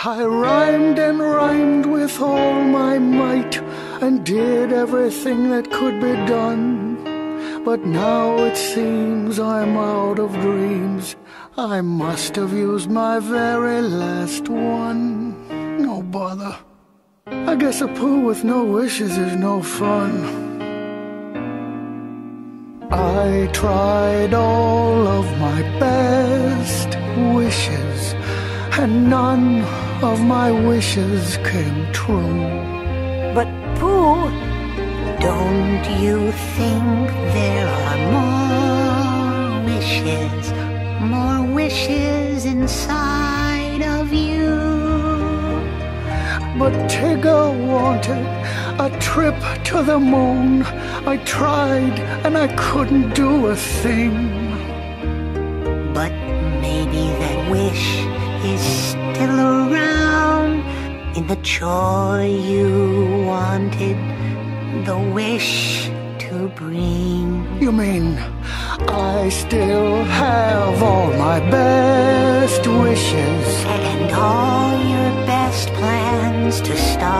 I rhymed and rhymed with all my might, and did everything that could be done. But now it seems I'm out of dreams. I must have used my very last one. No bother. I guess a Pooh with no wishes is no fun. I tried all of my best wishes, and none of my wishes came true. But Pooh, don't you think there are more wishes inside of you? But Tigger wanted a trip to the moon. I tried and I couldn't do a thing. But maybe that wish is still around in the joy you wanted the wish to bring. You mean I still have all my best wishes and all your best plans to start?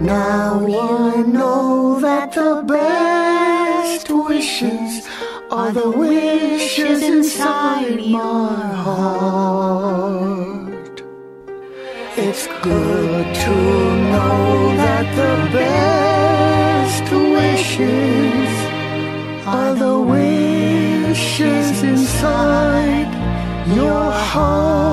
Now I know that the best wishes are the wishes inside my heart. It's good to know that the best wishes are the wishes inside your heart.